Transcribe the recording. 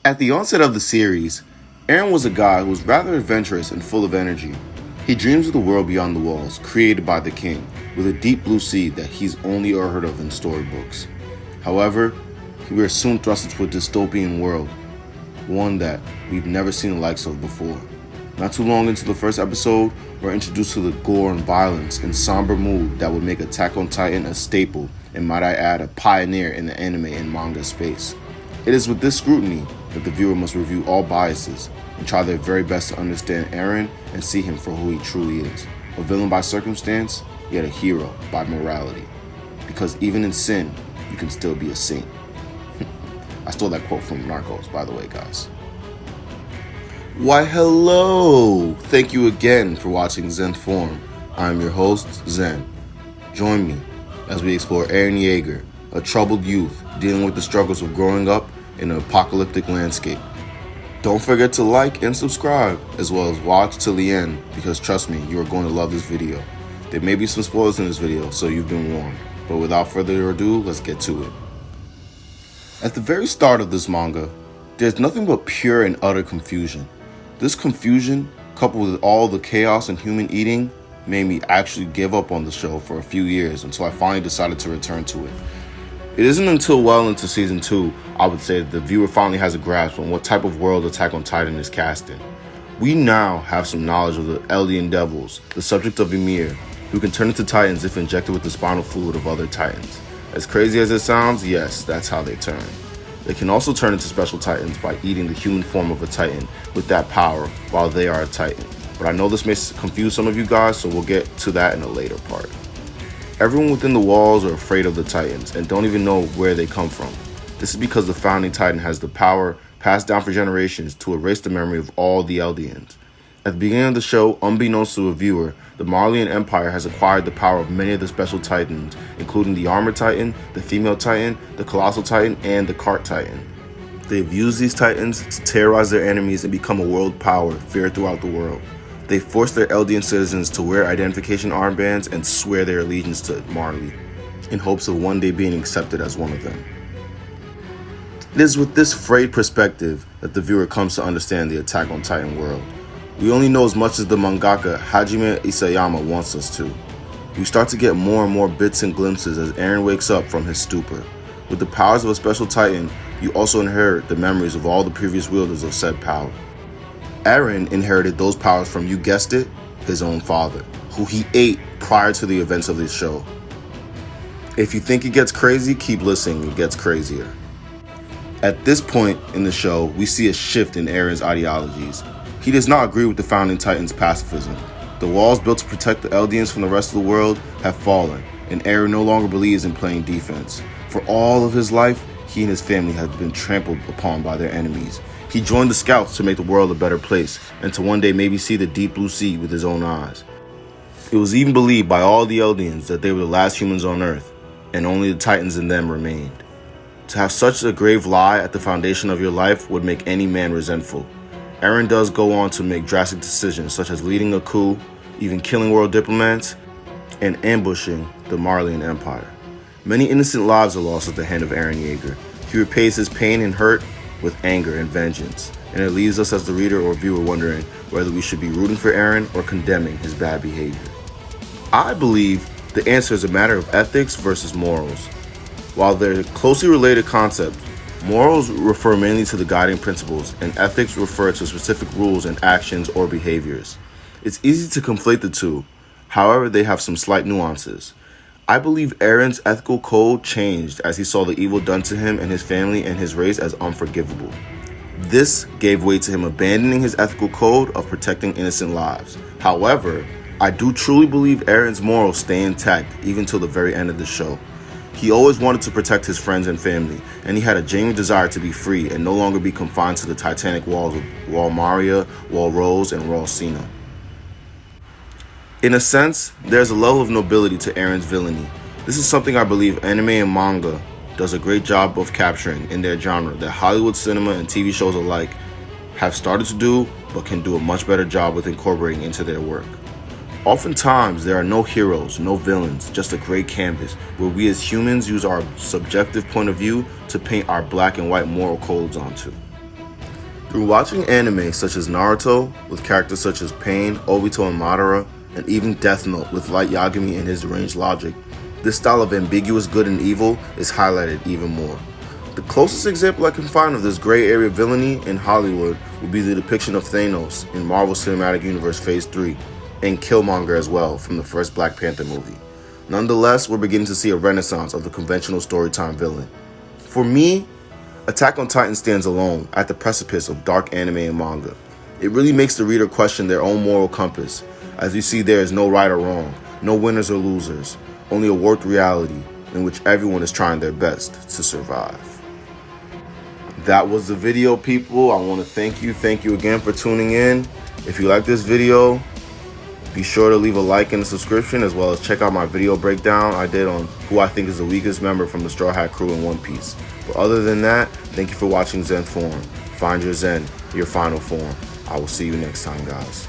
At the onset of the series, Eren was a guy who was rather adventurous and full of energy. He dreams of the world beyond the walls, created by the king, with a deep blue sea that he's only heard of in storybooks. However, we are soon thrust into a dystopian world, one that we've never seen the likes of before. Not too long into the first episode, we're introduced to the gore and violence and somber mood that would make Attack on Titan a staple, and might I add, a pioneer in the anime and manga space. It is with this scrutiny that the viewer must review all biases and try their very best to understand Eren and see him for who he truly is. A villain by circumstance, yet a hero by morality. Because even in sin, you can still be a saint. I stole that quote from Narcos, by the way, guys. Why, hello! Thank you again for watching Zen Form. I'm your host, Zen. Join me as we explore Eren Yeager, a troubled youth dealing with the struggles of growing up in an apocalyptic landscape. Don't forget to like and subscribe, as well as watch till the end, because trust me, you are going to love this video. There may be some spoilers in this video, so you've been warned. But without further ado, let's get to it. At the very start of this manga, there's nothing but pure and utter confusion. This confusion, coupled with all the chaos and human eating, made me actually give up on the show for a few years until I finally decided to return to it. It isn't until well into season 2, I would say, that the viewer finally has a grasp on what type of world Attack on Titan is cast in. We now have some knowledge of the Eldian Devils, the subject of Ymir, who can turn into Titans if injected with the spinal fluid of other Titans. As crazy as it sounds, yes, that's how they turn. They can also turn into special Titans by eating the human form of a Titan with that power while they are a Titan. But I know this may confuse some of you guys, so we'll get to that in a later part. Everyone within the walls are afraid of the Titans and don't even know where they come from. This is because the founding Titan has the power passed down for generations to erase the memory of all the Eldians. At the beginning of the show, unbeknownst to a viewer, the Marleyan Empire has acquired the power of many of the special Titans, including the Armored Titan, the Female Titan, the Colossal Titan, and the Cart Titan. They've used these Titans to terrorize their enemies and become a world power feared throughout the world. They force their Eldian citizens to wear identification armbands and swear their allegiance to Marley, in hopes of one day being accepted as one of them. It is with this frayed perspective that the viewer comes to understand the Attack on Titan world. We only know as much as the mangaka Hajime Isayama wants us to. We start to get more and more bits and glimpses as Eren wakes up from his stupor. With the powers of a special Titan, you also inherit the memories of all the previous wielders of said power. Eren inherited those powers from, you guessed it, his own father, who he ate prior to the events of this show. If you think it gets crazy, keep listening, it gets crazier. At this point in the show, we see a shift in Eren's ideologies. He does not agree with the founding Titan's pacifism. The walls built to protect the Eldians from the rest of the world have fallen, and Eren no longer believes in playing defense. For all of his life, he and his family have been trampled upon by their enemies. He joined the Scouts to make the world a better place, and to one day maybe see the deep blue sea with his own eyes. It was even believed by all the Eldians that they were the last humans on Earth, and only the Titans in them remained. To have such a grave lie at the foundation of your life would make any man resentful. Eren does go on to make drastic decisions, such as leading a coup, even killing world diplomats, and ambushing the Marleyan Empire. Many innocent lives are lost at the hand of Eren Yeager. He repays his pain and hurt with anger and vengeance, and it leaves us as the reader or viewer wondering whether we should be rooting for Eren or condemning his bad behavior. I believe the answer is a matter of ethics versus morals. While they're closely related concepts, morals refer mainly to the guiding principles, and ethics refer to specific rules and actions or behaviors. It's easy to conflate the two, however they have some slight nuances. I believe Eren's ethical code changed as he saw the evil done to him and his family and his race as unforgivable. This gave way to him abandoning his ethical code of protecting innocent lives. However, I do truly believe Eren's morals stay intact even till the very end of the show. He always wanted to protect his friends and family, and he had a genuine desire to be free and no longer be confined to the titanic walls of Wall Maria, Wall Rose, and Wall Sina. In a sense, there's a level of nobility to Eren's villainy. This is something I believe anime and manga does a great job of capturing in their genre that Hollywood cinema and TV shows alike have started to do, but can do a much better job with incorporating into their work. Oftentimes, there are no heroes, no villains, just a great canvas where we as humans use our subjective point of view to paint our black and white moral codes onto. Through watching anime such as Naruto, with characters such as Pain, Obito, and Madara, and even Death Note with Light Yagami and his deranged logic, this style of ambiguous good and evil is highlighted even more. The closest example I can find of this gray area villainy in Hollywood would be the depiction of Thanos in Marvel Cinematic Universe Phase 3, and Killmonger as well from the first Black Panther movie. Nonetheless, we're beginning to see a renaissance of the conventional storytime villain. For me, Attack on Titan stands alone at the precipice of dark anime and manga. It really makes the reader question their own moral compass, as you see there is no right or wrong, no winners or losers, only a warped reality in which everyone is trying their best to survive. That was the video, people. I want to thank you again for tuning in. If you like this video, be sure to leave a like and a subscription, as well as check out my video breakdown I did on who I think is the weakest member from the Straw Hat crew in One Piece. But other than that, thank you for watching Zen Form. Find your Zen, your final form. I will see you next time, guys.